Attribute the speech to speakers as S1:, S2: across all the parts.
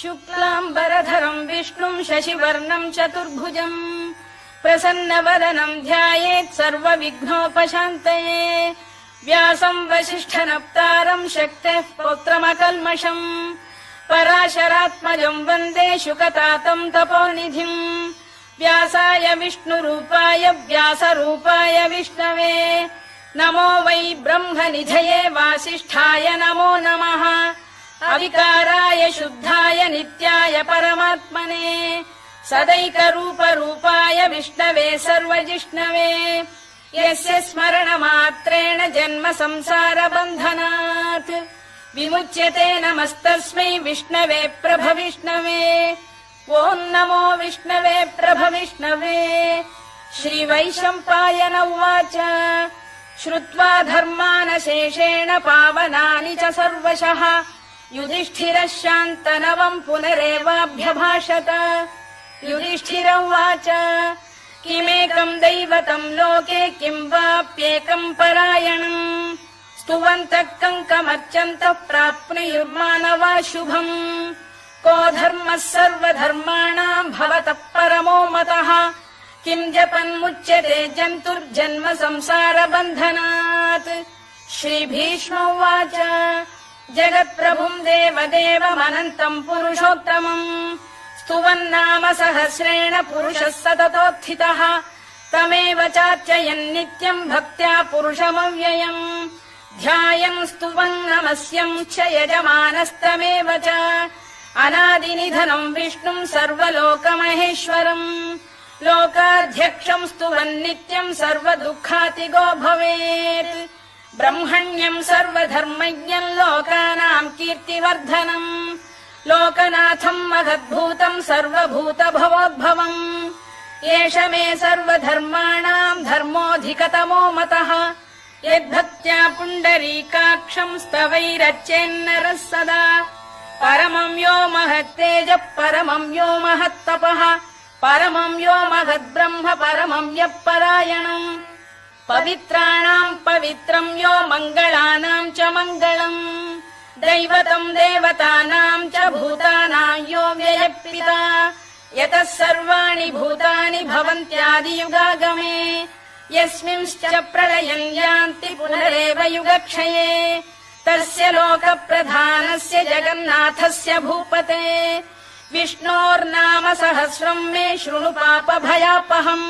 S1: शुक्लाम्बरधरम् विष्णुम् शशिवर्णम् चतुर्भुजम् प्रसन्नवदनम् ध्यायेत् सर्वविघ्नोपशान्तये व्यासम् वसिष्ठनप्तारम् शक्तेः पौत्रमकल्मषम् पराशरात्मजम् वन्दे शुकतातम् तपोनिधिम् व्यासाय विष्णुरूपाय व्यासरूपाय विष्णवे नमो वै ब्रह्मनिधये वासिष्ठाय नमो नमः अविकाराय शुद्धाय नित्याय परमात्मने सदैकरूपरूपाय विष्णवे सर्वजिष्णवे यस्य स्मरणमात्रेण जन्म संसारबन्धनात् विमुच्यते नमस्तस्मै विष्णवे प्रभविष्णवे ॐ नमो विष्णवे प्रभविष्णवे। श्रीवैशम्पायन उवाच श्रुत्वा धर्मानशेषेण पावनानि च सर्वशः युधिष्ठिरः शान्तनवम् पुनरेवाभ्यभाषत। युधिष्ठिर उवाच किमेकम् दैवतम् लोके किम् वाप्येकम् परायणम् स्तुवन्तः कङ्कमर्चन्तः प्राप्नुयुर्मानवा शुभम् को धर्मः सर्वधर्माणाम् भवतः परमो मतः किम् जपन्मुच्यते जन्तुर्जन्म संसारबन्धनात्। श्रीभीष्म उवाच जगत्प्रभुम् देवदेवमनन्तम् पुरुषोत्तमम् स्तुवन्नाम सहस्रेण पुरुषः सततोत्थितः तमेव चार्चयन्नित्यम् भक्त्या पुरुषमव्ययम् ध्यायन् स्तुवन् नमस्यम् च यजमानस्तमेव च अनादिनिधनम् विष्णुम् सर्वलोकमहेश्वरम् लोकाध्यक्षम् स्तुवन्नित्यम् सर्वदुःखातिगो भवेत् ब्रह्मण्यम् सर्वधर्मज्ञम् लोकानाम् कीर्तिवर्धनम् लोकनाथम् महद्भूतम् सर्वभूतभवोद्भवम् एष मे सर्वधर्माणाम् धर्मोऽधिकतमो मतः यद्भक्त्या पुण्डरीकाक्षम् स्तवैरच्चेन्नरः सदा परमम् यो महत्तेजः परमम् यो महत्तपः परमम् यो महद्ब्रह्म परमम् यः परायणम् पवित्राणाम् पवित्रम् यो मङ्गलानाम् च मङ्गलम् दैवतम् देवतानाम् च भूतानाम् यो व्ययः यतः सर्वाणि भूतानि भवन्त्यादियुगागमे यस्मिंश्च प्रलयम् यान्ति पुनरेव युगक्षये तस्य लोकप्रधानस्य जगन्नाथस्य भूपते विष्णोर्नाम सहस्रम् मे शृणु पापभयापहम्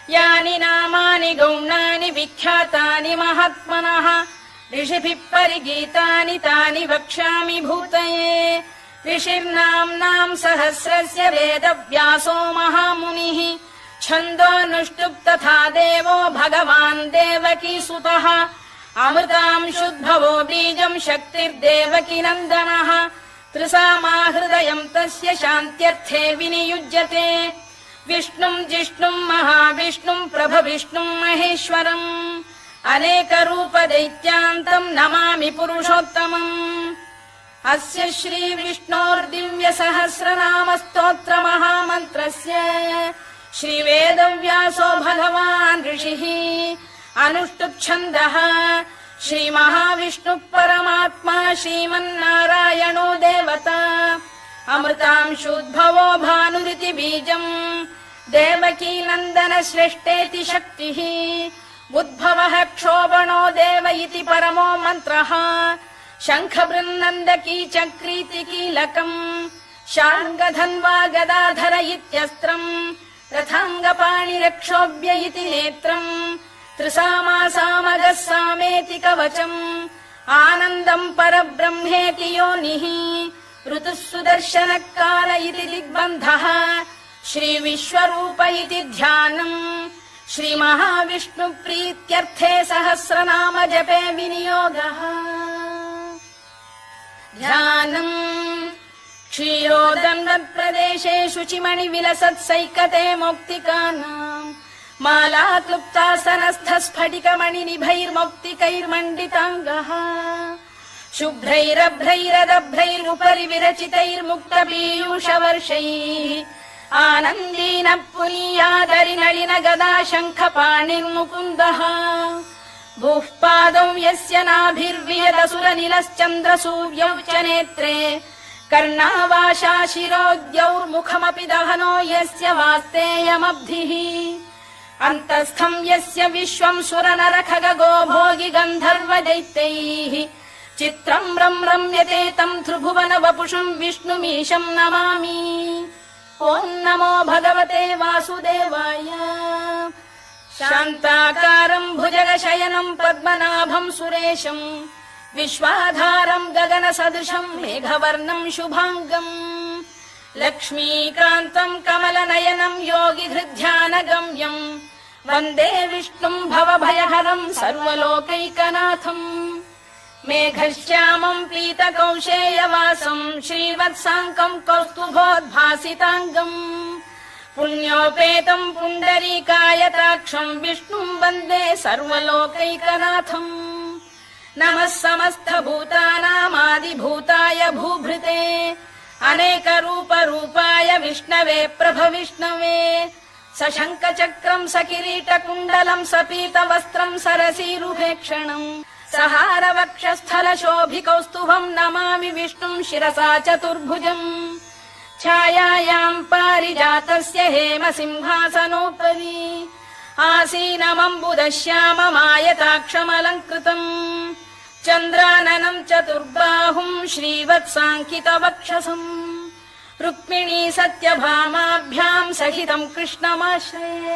S1: यानि नामानि गौणानि विख्यातानि महात्मनः ऋषिभिः परिगीतानि तानि वक्ष्यामि भूतये ऋषिर्नाम्नाम् सहस्रस्य वेदव्यासो महामुनिः छन्दोऽनुष्टुप् तथा देवो भगवान् देवकीसुतः अमृतांशुद्भवो बीजम् शक्तिर्देवकी नन्दनः त्रिसामाहृदयम् तस्य शान्त्यर्थे विनियुज्यते विष्णुम् जिष्णुम् महाविष्णुम् प्रभविष्णुम् महेश्वरम् अनेकरूपदैत्यान्तम् नमामि पुरुषोत्तमम् अस्य श्रीविष्णोर्दिव्यसहस्रनामस्तोत्रमहामन्त्रस्य श्रीवेदव्यासो भगवान् ऋषिः अनुष्टुप्छन्दः श्रीमहाविष्णुः परमात्मा श्रीमन्नारायणो देवता अमृतांशुद्भवो भानुरिति बीजम् देवकी नन्दन श्रेष्ठेति शक्तिः उद्भवः क्षोभणो देव इति परमो मन्त्रः शङ्खबृन्नन्दकी चक्रीति कीलकम् शार्ङ्गधन्वा गदाधर इत्यस्त्रम् रथाङ्गपाणिरक्षोभ्य इति नेत्रम् त्रिसामासामगः सामेति कवचम् आनन्दम् परब्रह्मेति योनिः ऋतुः सुदर्शनकाल इति दिग्बन्धः श्रीविश्वरूप इति ध्यानम् श्रीमहाविष्णुप्रीत्यर्थे सहस्रनाम जपे विनियोगः ध्यानम् क्षीरोदन्वत्प्रदेशे शुचिमणिविलसत्सैकते मौक्तिकानाम् माला क्लुप्तासनस्थ स्फटिकमणिनिभैर्मौक्तिकैर्मण्डिताङ्गः शुभ्रैरभ्रैरदभ्रैरुपरि विरचितैर्मुक्तपीयूषवर्षैः आनन्दीन पुनीयादरिनलिन गदा शङ्खपाणिर्मुकुन्दः भूः पादौ यस्य नाभिर्वियदसुरनिलश्चन्द्रसूर्यौ च नेत्रे कर्णावाशा शिरोद्यौर्मुखमपि दहनो यस्य वास्तेयमब्धिः अन्तस्थम् यस्य विश्वम् सुरनरखगो भोगि गन्धर्व दैत्यैः चित्रम् रम्यते तम् त्रिभुवन वपुषम् विष्णुमीशम् नमामि ॐ नमो भगवते वासुदेवाय शान्ताकारम् भुजगशयनम् पद्मनाभम् सुरेशम् विश्वाधारम् गगनसदृशम् मेघवर्णम् शुभाङ्गम् लक्ष्मीकान्तम् कमलनयनम् योगिहृद्ध्यानगम्यम् वन्दे विष्णुम् भवभयहरम् सर्वलोकैकनाथम् मेघश्यामम् पीतकौशेयवासम् श्रीवत्साङ्कम् कौस्तुभोद्भासिताङ्गम् पुण्योपेतम् पुण्डरीकायताक्षम् विष्णुम् वन्दे सर्वलोकैकनाथम् नमः समस्तभूतानामादिभूताय भूभृते अनेकरूपरूपाय विष्णवे प्रभविष्णवे सशङ्खचक्रम् सकिरीटकुण्डलम् सपीतवस्त्रम् सरसीरुभेक्षणम् सहारवक्षस्थलशोभिकौस्तुभम् नमामि विष्णुम् शिरसा चतुर्भुजम् छायायाम् पारिजातस्य हेमसिंहासनोपरि आसीनमम्बुदश्याममायताक्षमलङ्कृतम् चन्द्राननम् चतुर्बाहुम् श्रीवत्साङ्कितवक्षसम् रुक्मिणी सत्यभामाभ्याम् सहितम् कृष्णमाश्रये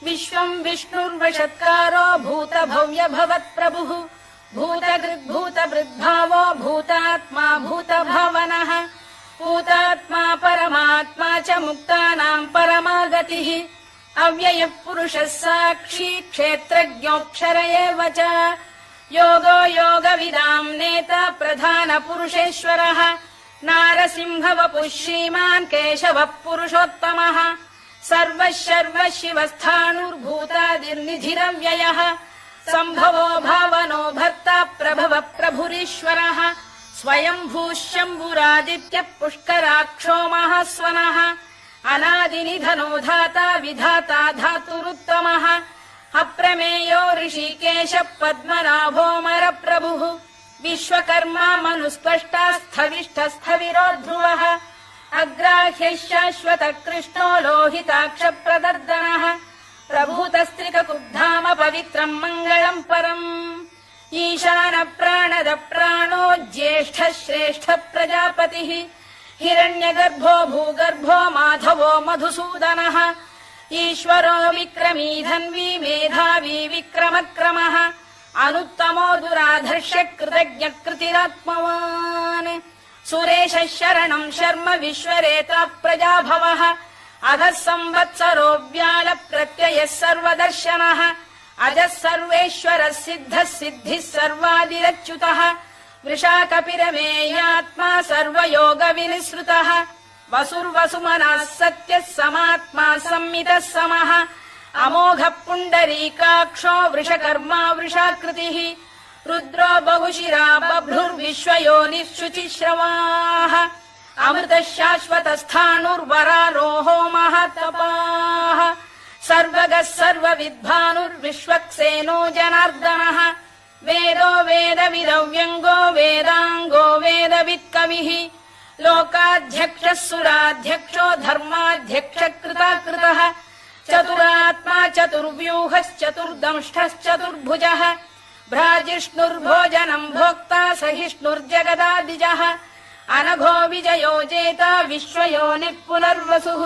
S1: विश्वम् विष्णुर्वषत्कारो भूतभव्य भवत्प्रभुः भूतकृद्भूतभृद्भावो भूतात्मा भूतभावनः भूतात्मा परमात्मा च मुक्तानाम् परमागतिः अव्ययः पुरुषः साक्षी क्षेत्रज्ञोऽक्षर एव च योगो योगविदाम् नेता प्रधानपुरुषेश्वरः नारसिंहवपुः श्रीमान् केशवः पुरुषोत्तमः सर्वः शर्वः शिवस्थाणुर्भूतादिर्निधिरव्ययः सम्भवो भावनो भर्ता प्रभवः प्रभुरीश्वरः स्वयम्भूः शम्भुरादित्यः पुष्कराक्षो महास्वनः अनादिनिधनो धाता विधाता धातुरुत्तमः अप्रमेयो ऋषिकेशः पद्मनाभोऽमरप्रभुः विश्वकर्मा मनुस्पष्टा स्थविष्ठस्थविरो ध्रुवः अग्राह्यः शाश्वतः कृष्णो लोहिताक्षप्रदर्दनः प्रभूतस्त्रिककुब्धाम पवित्रम् मङ्गलम् परम् ईशानः प्राणदः प्राणो ज्येष्ठः श्रेष्ठः प्रजापतिः हिरण्यगर्भो भूगर्भो माधवो मधुसूदनः ईश्वरो विक्रमी धन्वी मेधावी विक्रमक्रमः अनुत्तमो दुराधर्ष्य कृतज्ञः कृतिरात्मवान् सुरेशः शरणम् शर्म विश्वरेता प्रजाभवः अधः संवत्सरो व्याल प्रत्ययः सर्वदर्शनः अजः सर्वेश्वरः सिद्धः सिद्धिः सर्वादिरच्युतः वृषाकपिरमेयात्मा सर्वयोगविनिसृतः वसुर्वसुमनः सत्यः समात्मा संमितः समः अमोघः पुण्डरीकाक्षो वृषकर्मा वृषाकृतिः रुद्रो बहुशिरा बभ्रुर्विश्वयोनिः शुचिश्रवाः अमृतः शाश्वतस्थाणुर्वरारोहो महातपाः सर्वगः सर्वविद्भानुर्विश्वक्सेनो जनार्दनः वेदो वेदविदव्यङ्गो वेदाङ्गो वेदवित्कविः लोकाध्यक्षः सुराध्यक्षो धर्माध्यक्षः कृताकृतः चतुरात्मा चतुर्व्यूहश्चतुर्दंष्टश्चतुर्भुजः भ्राजिष्णुर्भोजनम् भोक्ता सहिष्णुर्जगदादिजः अनघो विजयो जेता विश्वयोनिः पुनर्वसुः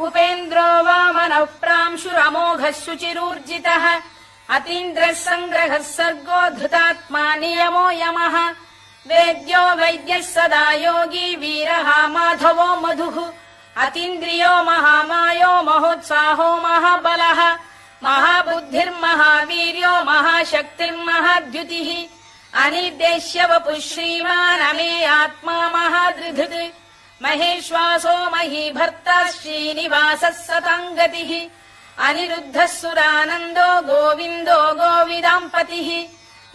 S1: उपेन्द्रो वामनः प्रांशुरमोघः शुचिरूर्जितः अतीन्द्रः सङ्ग्रहः सर्गो धृतात्मा नियमो यमः वेद्यो वैद्यः सदा योगी वीरः माधवो मधुः अतीन्द्रियो महामायो महोत्साहो महाबलः महाबुद्धिर्महावीर्यो महाशक्तिर्महाद्युतिः अनिर्देश्य वपुः श्रीमान् अमे आत्मा महादृधृत् महेश्वासो महीभर्ता श्रीनिवासः सताङ्गतिः अनिरुद्धः सुरानन्दो गोविन्दो गोविदाम्पतिः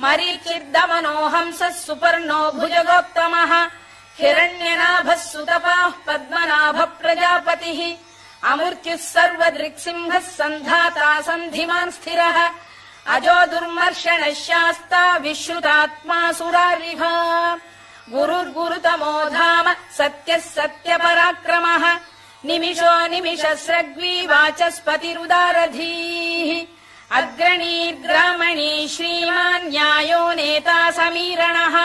S1: मरीचिर्दमनो हंसः सुपर्णो भुजगोत्तमः हिरण्यनाभः सुतपाः पद्मनाभः प्रजापतिः अमृत्युः सर्वदृक्सिंहः सन्धाता सन्धिमान् स्थिरः अजो दुर्मर्षणः शास्ता विश्रुतात्मा सुरारिभा गुरुर्गुरुतमो धाम सत्यः सत्यपराक्रमः निमिषो निमिषस्रग्वी वाचस्पतिरुदारधीः अग्रणीर्ग्रामणी श्रीमान् न्यायो नेता समीरणः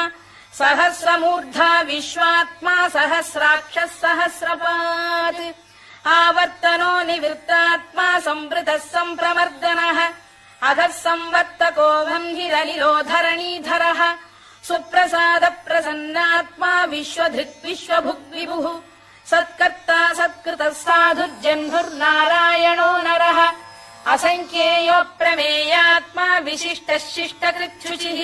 S1: सहस्रमूर्धा विश्वात्मा सहस्राक्षः सहस्रपात् आवर्तनो निवृत्तात्मा संवृतः सम्प्रमर्दनः अधः संवर्तको भङ्गिरनिलो धरणीधरः सुप्रसाद प्रसन्नात्मा विश्वधृक् विश्वभुग्विभुः सत्कर्ता सत्कृतः साधुर्जह्नुर्नारायणो नरः असङ्ख्येयो प्रमेयात्मा विशिष्टः शिष्टकृच्छुचिः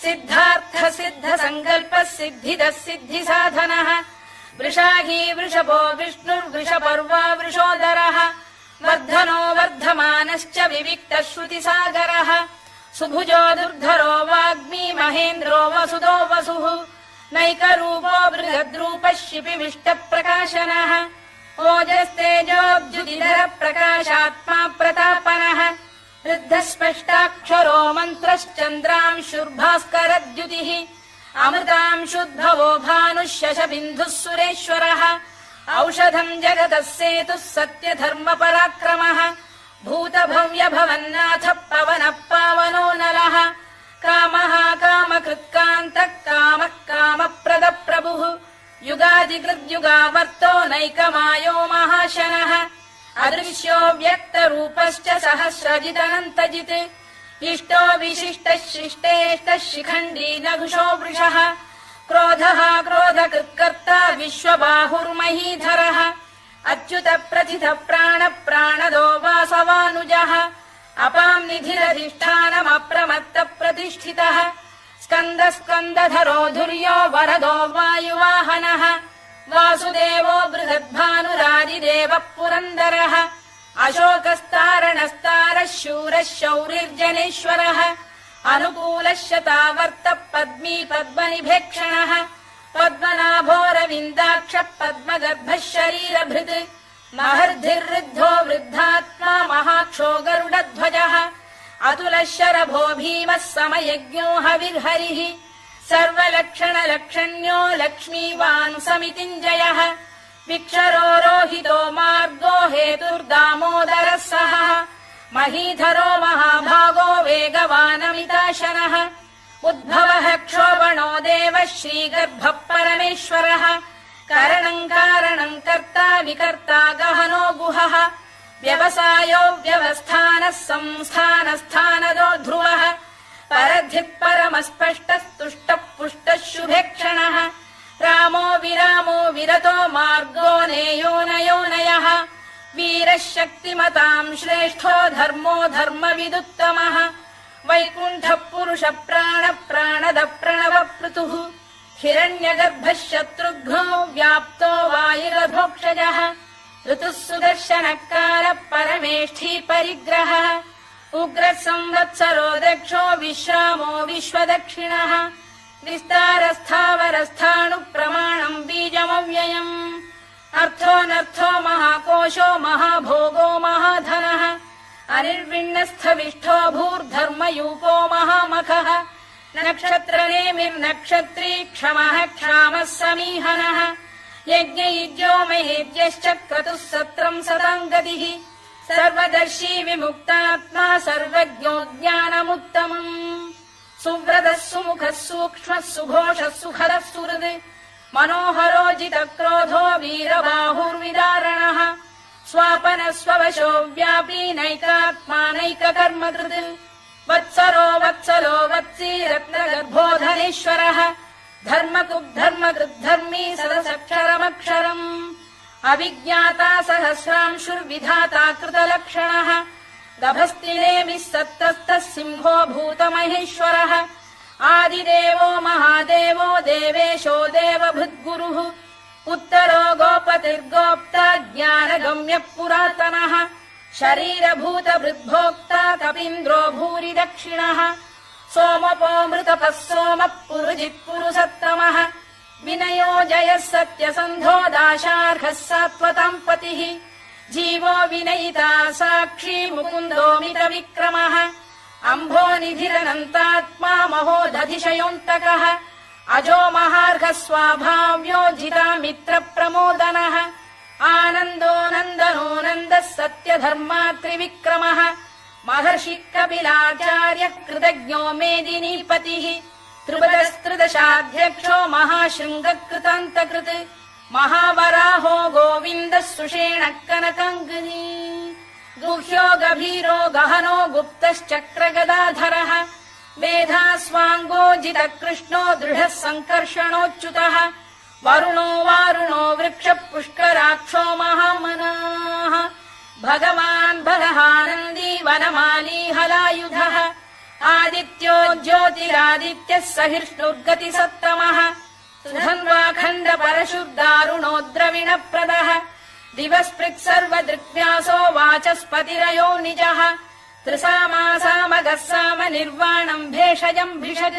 S1: सिद्धार्थ सिद्ध सङ्कल्पः सिद्धिदः सिद्धिसाधनः वृषाही वृषभो विष्णुर्वृषपर्वा वृषोदरः वर्धनो वर्धमानश्च विविक्तः श्रुतिसागरः सुभुजो दुर्धरो वाग्मी महेन्द्रो वसुदो वसुः नैकरूपो बृहद्रूपः शिपिविष्टप्रकाशनः ओजस्तेजोऽब्जुदिधरः प्रकाशात्मा प्रतापनः वृद्धस्पष्टाक्षरो मन्त्रश्चन्द्रांशुर्भास्करद्युतिः अमृतांशुद्भवो भानुः शशबिन्दुः सुरेश्वरः औषधम् जगतः सेतुः सत्यधर्मपराक्रमः भूतभव्यभवन्नाथ पवनः पावनो नरः कामः कामकृत्कान्तः कामः कामप्रदप्रभुः युगादिकृद्युगावर्तो नैकमायो महाशनः अदृश्यो व्यक्तरूपश्च सहस्रजिदनन्तजित् इष्टो विशिष्टः शिष्टेष्टः शिखण्डी नघुषो वृषः क्रोधः क्रोधकृत्कर्ता विश्वबाहुर्महीधरः अच्युत प्रथित प्राण प्राणदो वासवानुजः अपाम् निधिरधिष्ठानमप्रमत्त प्रतिष्ठितः स्कन्द स्कन्दधरो धुर्यो वरदो वायुवाहनः वासुदेवो बृहद्भानुरादिदेवः पुरन्दरः अशोकस्तारणस्तारः शूरः शौरिर्जनेश्वरः अनुकूलः शतावर्तः पद्मी पद्मनिभेक्षणः पद्मनाभोरविन्दाक्षः पद्मगर्भः शरीरभृत् महर्धिर्वृद्धो वृद्धात्मा महाक्षो गरुडध्वजः अतुलः शरभो भीमः समयज्ञो हविर्हरिः सर्वलक्षणलक्षण्यो लक्ष्मीवान् समितिञ्जयः विक्षरो रोहितो मार्गो हेतुर्दामोदरः सः महीधरो महाभागो वेगवानमिताशनः उद्भवः क्षोभणो देवः श्रीगर्भः परमेश्वरः करणम् कारणम् कर्ता विकर्ता गहनो गुहः व्यवसायो व्यवस्थानः संस्थानस्थानदो ध्रुवः परधिः परमस्पष्टस्तुष्टः पुष्टः शुभेक्षणः रामो विरामो विरतो मार्गो नेयोनयोनयः वीरः शक्तिमताम् श्रेष्ठो धर्मो धर्मविदुत्तमः वैकुण्ठः पुरुष प्राण प्राणद प्रणवपृतुः हिरण्यगर्भः शत्रुघ्नो व्याप्तो वायुरधोक्षजः ऋतुः सुदर्शनकालः परमेष्ठी परिग्रहः उग्रः संवत्सरो दक्षो विश्रामो विश्वदक्षिणः विस्तारस्थावरस्थाणुः प्रमाणम् बीजमव्ययम् अर्थोऽनर्थो महाकोशो महाभोगो महाधनः अनिर्विण्णस्थविष्ठो भूर्धर्मयूपो महामखः नक्षत्रनेमिर्नक्षत्री क्षमः क्षामः समीहनः यज्ञयुज्यो महेद्यश्च क्रतुः सत्रम् सताम् गतिः सर्वदर्शी विमुक्तात्मा सर्वज्ञो ज्ञानमुत्तमम् सुव्रतः सुमुखः सूक्ष्मः सुघोषः सुखदः सुहृद् मनोहरोजितक्रोधो वीरबाहुर्विदारणः स्वापनः स्ववशो व्यापी नैकात्मा नैककर्मकृत् वत्सरो वत्सलो वत्सी रत्नगर्भोधनेश्वरः धर्मकृद्धर्मकृद्धर्मी सदसक्षरमक्षरम् अभिज्ञाता सहस्रांशुर्विधाता कृतलक्षणः गभस्तिनेमिः सत्तस्तः सिंहो भूतमहेश्वरः आदिदेवो महादेवो देवेशो देवभृद्गुरुः उत्तरो गोपतिर्गोप्ता ज्ञानगम्यः पुरातनः शरीरभूतभृद्भोक्ता कपीन्द्रो भूरि दक्षिणः सोमपो मृतपः सोमः पुरुजित् पुरुसत्तमः विनयो जयः सत्यसन्धो दाशार्हः सात्वताम् पतिः जीवो विनयिता साक्षी मुकुन्दोमित विक्रमः अम्भो निधिरनन्तात्मा महोदधिशयोऽन्तकः अजो महार्घः स्वाभाव्यो जिता मित्र प्रमोदनः आनन्दो नन्दनो नन्दः सत्यधर्मा त्रिविक्रमः महर्षि कपिलाचार्यः कृतज्ञो मेदिनीपतिः त्रिपदस्त्रिदशाध्यक्षो महाशृङ्गकृतान्तकृत् महावराहो गोविन्दः सुषेणः कनकाङ्गनी गुह्यो गभीरो गहनो गुप्तश्चक्रगदाधरः मेधास्वाङ्गो जितकृष्णो दृढः सङ्कर्षणोच्युतः वरुणो वारुणो वृक्षः पुष्कराक्षो महामनाः भगवान् बलहानन्दी वनमाली हलायुधः आदित्यो ज्योतिरादित्यः सहिष्णुर्गतिसत्तमः सुधन्वाखण्ड परशुर्दारुणो द्रविणप्रदः दिवस्पृक् सर्वदृग्व्यासो वाचस्पतिरयो निजः त्रिसामासामगः साम निर्वाणम् भेषजम् भिषज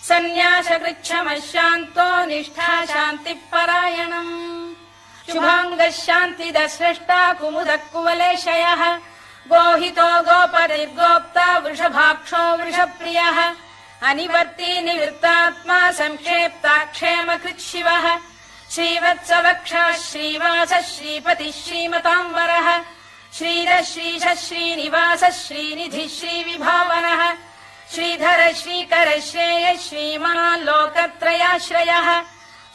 S1: सन्न्यासकृच्छमः शान्तो निष्ठा शान्तिपरायणम् शुभाङ्गः शान्तिदः स्रष्टा कुमुदः कुवलेशयः गोहितो गोपतिर्गोप्ता वृषभाक्षो वृषप्रियः अनिवर्ती निवृत्तात्मा संक्षेप्ता क्षेमकृत् शिवः श्रीवत्सवक्षः श्रीवासः श्रीपतिः श्रीमताम्बरः श्रीरः श्रीशः श्रीनिवासः श्रीनिधिः श्रीविभावनः श्रीधर श्रीकर श्रेयः श्रीमान् लोकत्रयाश्रयः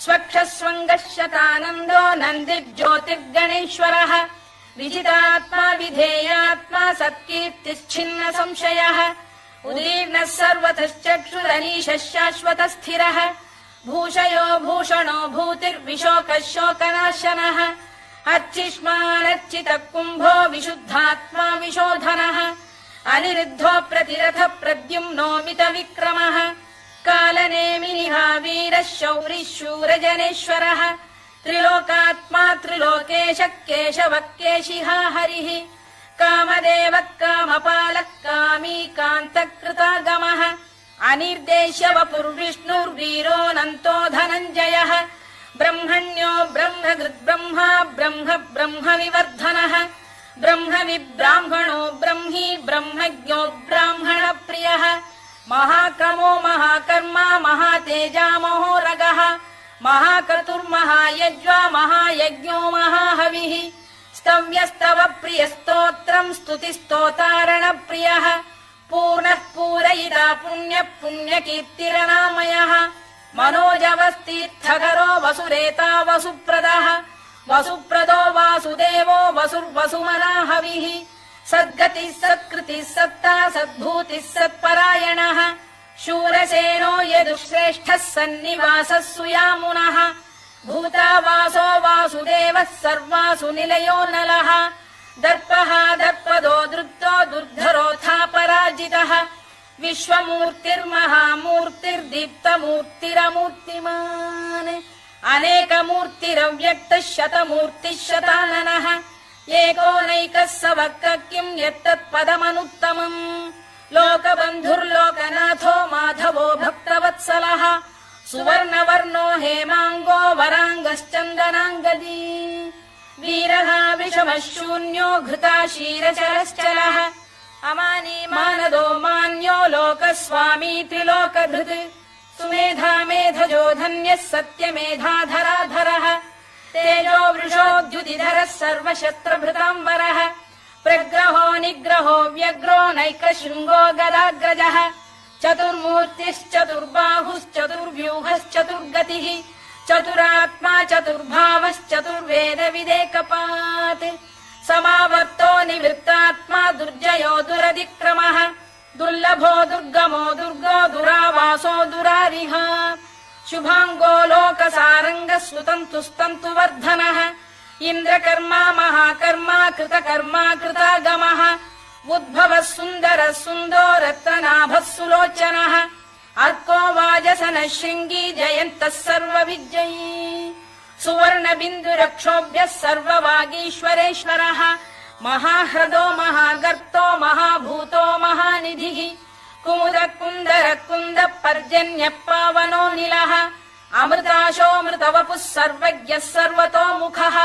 S1: स्वक्षः स्वङ्गः शतानन्दो नन्दिर्ज्योतिर्गणेश्वरः विजितात्मा विधेयात्मा सत्कीर्तिश्छिन्न संशयः उदीर्णः सर्वतश्चक्षुरनीशः शाश्वतः स्थिरः भूषयो भूषणो भूतिर्विशोकः शोकनाशनः अर्चिष्मानर्चितः कुम्भो विशुद्धात्मा विशोधनः अनिरुद्धो प्रतिरथ प्रद्युम्नोमित विक्रमः कालनेमिनिः वीरः शौरिः शूरजनेश्वरः त्रिलोकात्मा त्रिलोकेशः केशवः केशिहा हरिः कामदेवः कामपालः कामी कान्तकृतागमः अनिर्देश्य वपुर्विष्णुर्वीरोऽनन्तो धनञ्जयः ब्रह्मण्यो ब्रह्मकृद्ब्रह्मा ब्रह्म ब्रह्मविवर्धनः ब्रह्मविब्राह्मणो ब्रह्मी ब्रह्मज्ञो ब्राह्मणप्रियः महाक्रमो महाकर्मा महातेजा महोरगः महाक्रतुर्महायज्वा महायज्ञो महाहविः स्तव्यस्तव प्रियस्तोत्रम् स्तुतिस्तोतारणप्रियः पूर्णः पूरयिता पुण्यः पुण्यकीर्तिरनामयः मनोजवस्तीर्थकरो वसुरेता वसुप्रदः वसुप्रदो वासुदेवो वसुर्वसुमनाहविः सद्गतिः सत्कृतिः सत्ता सद्भूतिः सत्परायणः शूरसेनो यदुश्रेष्ठः सन्निवासः सुयामुनः भूतावासो वासुदेवः सर्वासु निलयो नलः दर्पः दर्पदो दृप्तो दुर्धरोऽथापराजितः विश्वमूर्तिर्महामूर्तिर्दीप्तमूर्तिरमूर्तिमान् अनेकमूर्तिरव्यक्तः शतमूर्तिः शताननः एकोनैकः स वक्र किम् यत्तत्पदमनुत्तमम् लोकबन्धुर्लोकनाथो माधवो भक्तवत्सलः सुवर्णवर्णो हेमाङ्गो वराङ्गश्चन्दनाङ्गदी वीरः विषमः शून्यो घृता शीरचरश्चलः अमानी मानदो मान्यो लोकस्वामी त्रिलोकधृत् सुमेधा मेधजो धन्यः सत्यमेधाधराधरः तेजो वृषोद्युतिधरः सर्वशस्त्रभृताम्बरः प्रग्रहो निग्रहो व्यग्रो नैकशृङ्गो गदाग्रजः चतुर्मूर्तिश्चतुर्बाहुश्चतुर्व्यूहश्चतुर्गतिः चतुरात्मा चतुर्भावश्चतुर्वेदविदेकपात् समावर्तो निवृत्तात्मा दुर्जयो दुरतिक्रमः दुर्लभो दुर्गमो दुर्गो दुरावासो दुरारिः शुभाङ्गो लोकसारङ्गः सुतन्तुस्तन्तुवर्धनः इन्द्रकर्मा महाकर्मा कृतकर्मा कृतागमः उद्भवः सुन्दरः सुन्दो रत्ननाभः सुलोचनः अर्को वाजसनः शृङ्गी जयन्तः सर्वविजयी सुवर्णबिन्दुरक्षोभ्यः सर्ववागीश्वरेश्वरः महाह्रदो महागर्तो महाभूतो महानिधिः कुमुद कुन्दर कुन्द पर्जन्यः पावनो निलः अमृताशोऽमृतवपुः सर्वज्ञः सर्वतोमुखः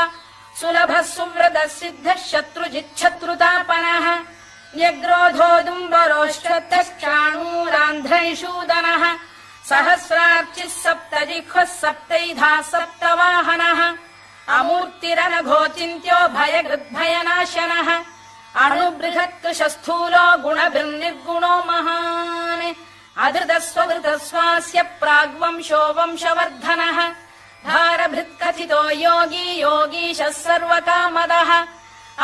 S1: सुलभः सुव्रतः सिद्धः शत्रुजिच्छत्रुतापनः न्यग्रोधोदुम्बरोश्चतश्चाणूरान्ध्रैषूदनः सहस्रार्चिः सप्तजिह्वः सप्तैधाः सप्तवाहनः अमूर्तिरनघोचिन्त्यो भयकृद्भयनाशनः अणुबृहत्कृशस्थूलो गुणभिर्निर्गुणो महान् अधृतस्वधृतस्वास्य प्राग्वंशो वंशवर्धनः भारभृत्कथितो योगी योगीशः सर्वकामदः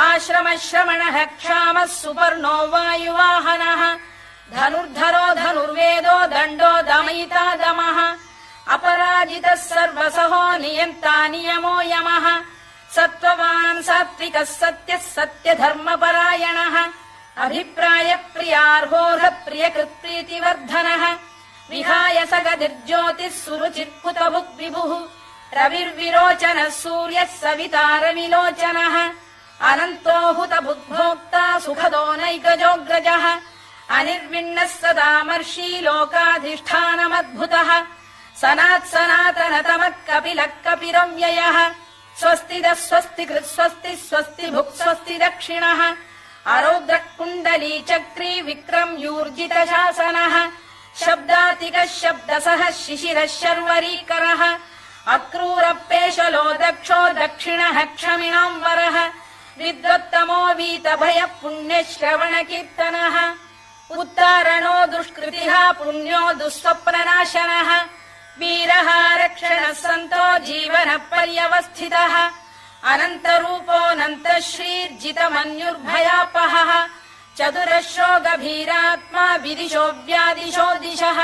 S1: आश्रमश्रमणः क्षामः सुपर्णो वायुवाहनः धनुर्धरो धनुर्वेदो दण्डो दमयिता दमः अपराजितः सर्वसहो नियन्ता नियमो यमः सत्त्ववान् सात्विकः सत्यः सत्यधर्मपरायणः अभिप्रायप्रियार्होः प्रियकृत्प्रीतिवर्धनः विहाय सगतिर्ज्योतिः सुरुचिर्कुतभुक् विभुः रविर्विरोचनः सूर्यः सवितारविलोचनः अनन्तो हुतभुग्भोक्ता सुखदो नैकजोऽग्रजः अनिर्विण्णः सदामर्षी लोकाधिष्ठानमद्भुतः सनात्सनातनतमः कपिलः कपिरव्ययः स्वस्तिदः स्वस्तिकृत् स्वस्ति स्वस्तिभुक् स्वस्ति दक्षिणः आरौद्रः कुण्डली चक्री विक्रम्यूर्जितशासनः शब्दातिकः शब्दसः शिशिरः शर्वरीकरः अक्रूरपेशलो दक्षो दक्षिणः क्षमिणाम्बरः विद्वत्तमो वीतभयः पुण्यश्रवणकीर्तनः उत्तारणो दुष्कृतिः पुण्यो दुःस्वप्ननाशनः वीरः रक्षणः सन्तो जीवनः पर्यवस्थितः अनन्तरूपोऽनन्तश्रीर्जितमन्युर्भयापहः चतुरश्रो गभीरात्मा विदिशो व्यादिशो दिशः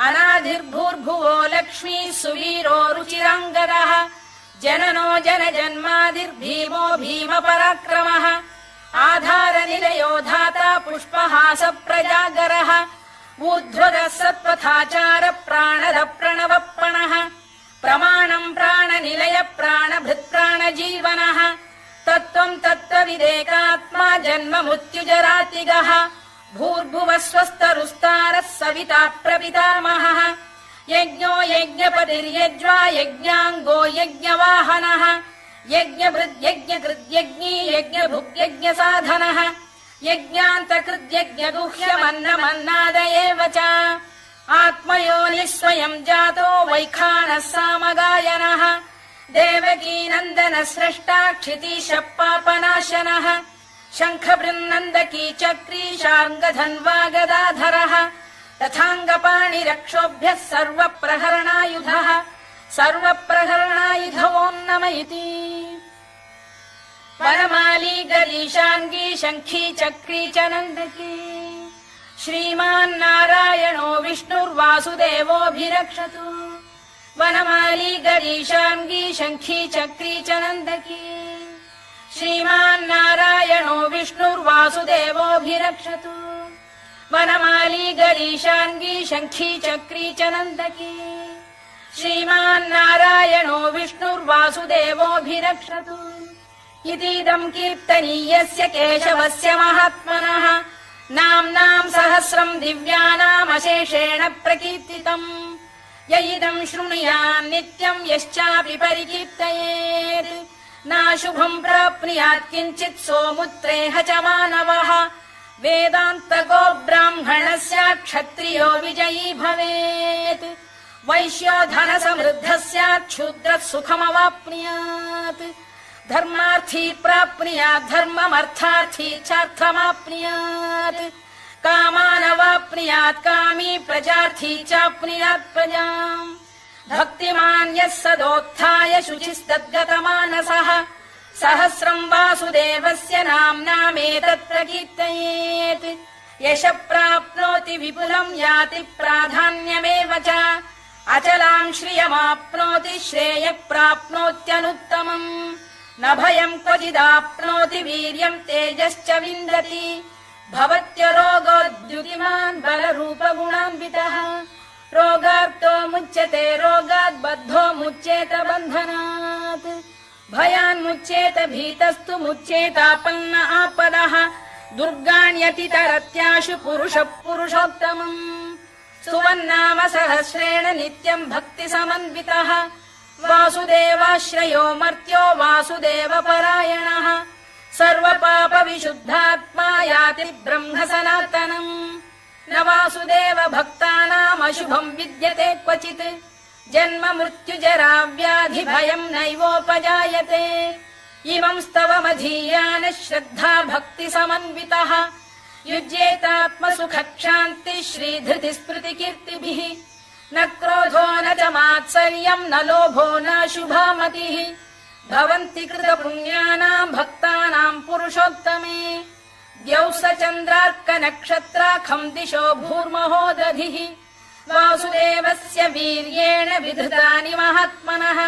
S1: अनाधिर्भूर्भुवो लक्ष्मी सुवीरो रुचिराङ्गदः जननो जनजन्मादिर्भीमो भीमपराक्रमः आधारनिलयो धाता पुष्पहास प्रजागरः ऊर्ध्वगः सत्पथाचार प्राणद प्रणवप्रणः प्रमाणम् प्राणनिलय प्राणभृत्प्राणजीवनः तत्त्वम् तत्त्वविदेकात्मा जन्म मृत्युजरातिगः भूर्भुवः स्वस्तरुस्तारः सविता प्रपितामहः यज्ञो यज्ञपतिर्यज्वा यज्ञाङ्गो यज्ञवाहनः यज्ञभृद्यज्ञकृद्यज्ञी यज्ञभुग्यज्ञसाधनः यज्ञान्तकृद्यज्ञगुह्यमन्नमन्नाद एव च आत्मयोनिः स्वयम् जातो वैखानः सामगायनः देवकीनन्दनः स्रष्टा क्षितीशः पापनाशनः शङ्खबृन्नन्दकी चक्री शार्ङ्गधन्वा गदाधरः तथाङ्गपाणिरक्षोभ्यः सर्वप्रहरणायुधः सर्वप्रहरणायुधवोन्नम इति वनमाली गरीशाङ्गी शङ्खी चक्री च नन्दकी श्रीमान्नारायणो विष्णुर्वासुदेवोऽभिरक्षतु वनमाली गरीशाङ्गी शङ्खी चक्री च नन्दकी श्रीमान्नारायणो विष्णुर्वासुदेवोऽभिरक्षतु वनमाली गरीशाङ्गी शङ्खी चक्री च नन्दकी श्रीमान्नारायणो विष्णुर्वासुदेवोऽभिरक्षतु इतीदम् कीर्तनीयस्य केशवस्य महात्मनः नाम्नाम् सहस्रम् दिव्यानामशेषेण प्रकीर्तितम् य इदम् शृणुयान् नित्यम् यश्चापि परिकीर्तयेत् नाशुभम् प्राप्नुयात् किञ्चित् सोमुत्रेह च मानवः वेदान्तको ब्राह्मणः स्यात् क्षत्रियो विजयी भवेत् वैश्यो धनसमृद्धः स्यात् शूद्रः सुखमवाप्नुयात् धर्मार्थी प्राप्नुयात् धर्ममर्थार्थी चार्थमाप्नुयात् कामानवाप्नुयात् कामी प्रजार्थी चाप्नुयात् प्रजाम् भक्तिमान् यः सदोत्थाय शुचिस्तद्गतमानसः सहस्रम् वासुदेवस्य नाम्नामेतत् प्रकीर्तयेत् यशः प्राप्नोति विपुलम् याति प्राधान्यमेव च अचलाम् श्रियमाप्नोति श्रेयः प्राप्नोत्यनुत्तमम् न भयम् क्वचिदाप्नोति वीर्यम् तेजश्च विन्दति भवत्यरोगोद्युतिमान् बलरूपगुणान्वितः रोगार्तो मुच्यते रोगात् बद्धो मुच्येत बन्धनात् भयान्मुच्येत भीतस्तु मुच्येतापन्न आपदः दुर्गाण्यतितरत्याशु पुरुषः पुरुषोत्तमम् स्तुवन्नाम सहस्रेण नित्यम् भक्तिसमन्वितः वासुदेवाश्रयो मर्त्यो वासुदेवपरायणः सर्वपापविशुद्धात्मा याति ब्रह्म सनातनम् न वासुदेव भक्तानामशुभम् विद्यते क्वचित् जन्म मृत्युजरा व्याधि भयम् नैवोपजायते इमम् स्तवमधीयानः श्रद्धा भक्तिसमन्वितः युज्येतात्मसुखक्षान्ति श्रीधृतिस्मृतिकीर्तिभिः न क्रोधो न च मात्सर्यम् न लोभो न शुभा मतिः भवन्ति कृतपुण्यानाम् भक्तानाम् पुरुषोत्तमे द्यौः स चन्द्रार्कनक्षत्राखम् दिशो भूर्महो दधिः वासुदेवस्य वीर्येण विधृतानि महात्मनः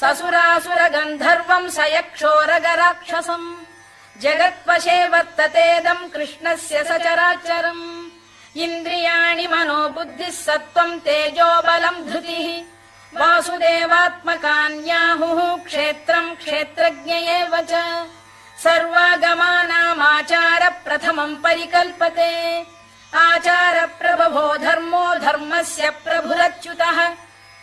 S1: ससुरासुरगन्धर्वम् स यक्षोरगराक्षसम् जगत्वशे वर्ततेदम् कृष्णस्य सचराचरम् इन्द्रियाणि मनो बुद्धिः सत्त्वम् तेजो बलम् धृतिः वासुदेवात्मकान्याहुः क्षेत्रम् क्षेत्रज्ञ एव च सर्वागमानामाचार प्रथमम् परिकल्पते आचार प्रभवो धर्मो धर्मस्य प्रभुरच्युतः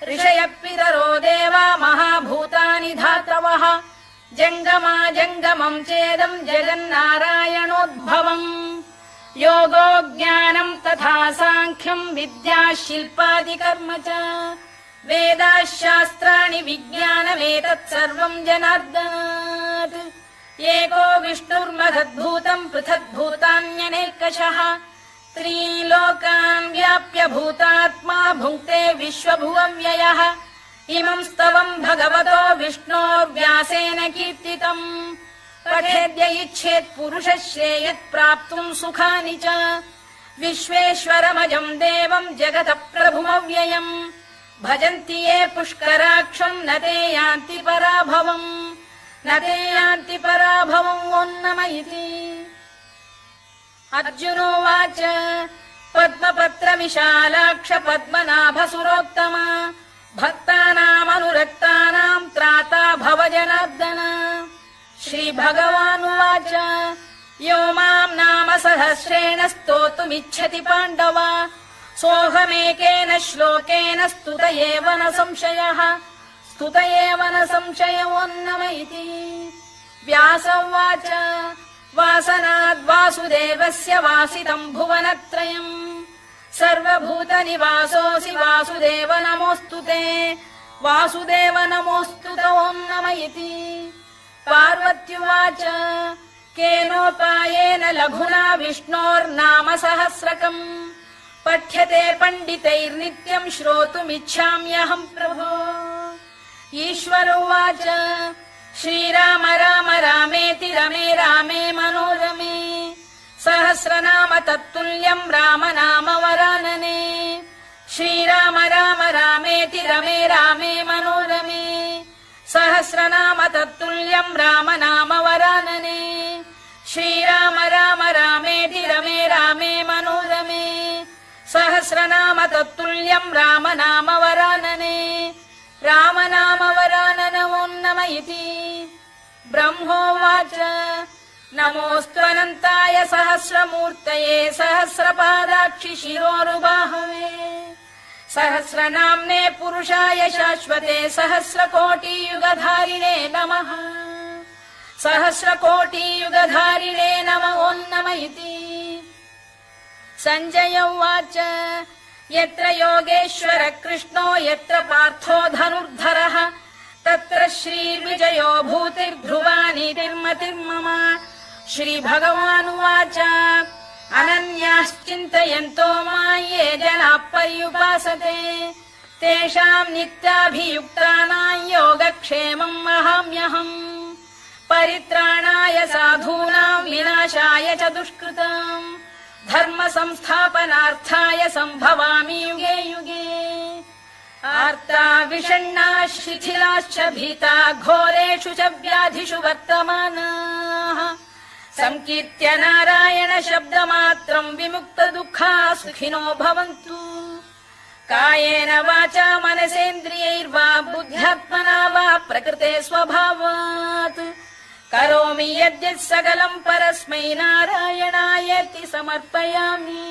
S1: ऋषयः पितरो देवा महाभूतानि धातवः जङ्गमा जङ्गमम् चेदम् जगन्नारायणोद्भवम् योगो ज्ञानम् तथा साङ्ख्यम् विद्या शिल्पादिकर्म च वेदाः शास्त्राणि विज्ञानमेतत् सर्वम् जनार्दनात् एको विष्णुर्महद्भूतम् पृथग्भूतान्यनेकशः त्रीन् लोकान् व्याप्य भूतात्मा भुङ्क्ते विश्वभुवव्ययः इमम् स्तवम् भगवतो विष्णोर्व्यासेन कीर्तितम् पठेद्य इच्छेत् पुरुषः श्रेयत् प्राप्तुम् सुखानि च विश्वेश्वरमजम् देवम् जगतः प्रभुमव्ययम् भजन्ति ये पुष्कराक्षम् न ते यान्ति पराभवम् न ते यान्ति पराभवम् ओन्नम इति अर्जुनोवाच पद्मपत्रविशालाक्ष पद्मनाभसुरोत्तमा भक्तानामनुरक्तानाम् त्राता भव जनार्दन श्रीभगवानुवाच यो माम् नाम सहस्रेण स्तोतुमिच्छति पाण्डव सोऽहमेकेन श्लोकेन स्तुत एव न संशयः स्तुत एव न संशयोन्नम इति व्यास उवाच वासनाद्वासुदेवस्य वासितम् भुवनत्रयम् सर्वभूतनिवासोऽसि वासुदेव नमोऽस्तु ते वासुदेव नमोऽस्तु ते ओन्नम इति पार्वत्युवाच केनोपायेन लघुना विष्णोर्नाम सहस्रकम् पठ्यते पण्डितैर्नित्यम् श्रोतुमिच्छाम्यहम् प्रभो ईश्वर उवाच श्रीराम राम रामेति रमे रामे मनोरमे सहस्रनाम तत्तुल्यम् राम नाम वरानने श्रीराम राम रामेति रमे रामे मनोरमे सहस्रनाम तत्तुल्यम् राम नाम वरानने श्रीराम राम रामेति रमे रामे मनोरमे सहस्रनाम तत्तुल्यम् राम नाम वरानने राम नाम वराननमोन्नम इति ब्रह्मोवाच नमोऽस्त्वनन्ताय सहस्रमूर्तये सहस्रपादाक्षि शिरोरुबाहवे सहस्रनाम्ने पुरुषाय शाश्वते सहस्रकोटियुगधारिणे नमः सहस्रकोटियुगधारिणे नमोन्नम इति सञ्जय उवाच यत्र योगेश्वर कृष्णो यत्र पार्थो धनुर्धरः तत्र श्रीर्विजयो भूतिर्ध्रुवानीतिर्मतिर्मम श्रीभगवानुवाच अनन्याश्चिन्तयन्तो मां ये जनाः पर्युपासते तेषाम् नित्याभियुक्तानां योगक्षेमम् वहाम्यहम् परित्राणाय साधूनां विनाशाय च दुष्कृताम् धर्म संस्थापनार्थाय सम्भवामि युगे युगे आर्ता विषण्णाः शिथिलाश्च भीता घोरेषु च व्याधिषु वर्तमानाः संकीर्त्य नारायण शब्दमात्रम् विमुक्त दुःखाः सुखिनो भवन्तु कायेन वाचा मनसेन्द्रियैर्वा बुद्ध्यात्मना वा प्रकृते स्वभावात् करोमि यद्यत् सकलम् परस्मै नारायणायेति समर्पयामि।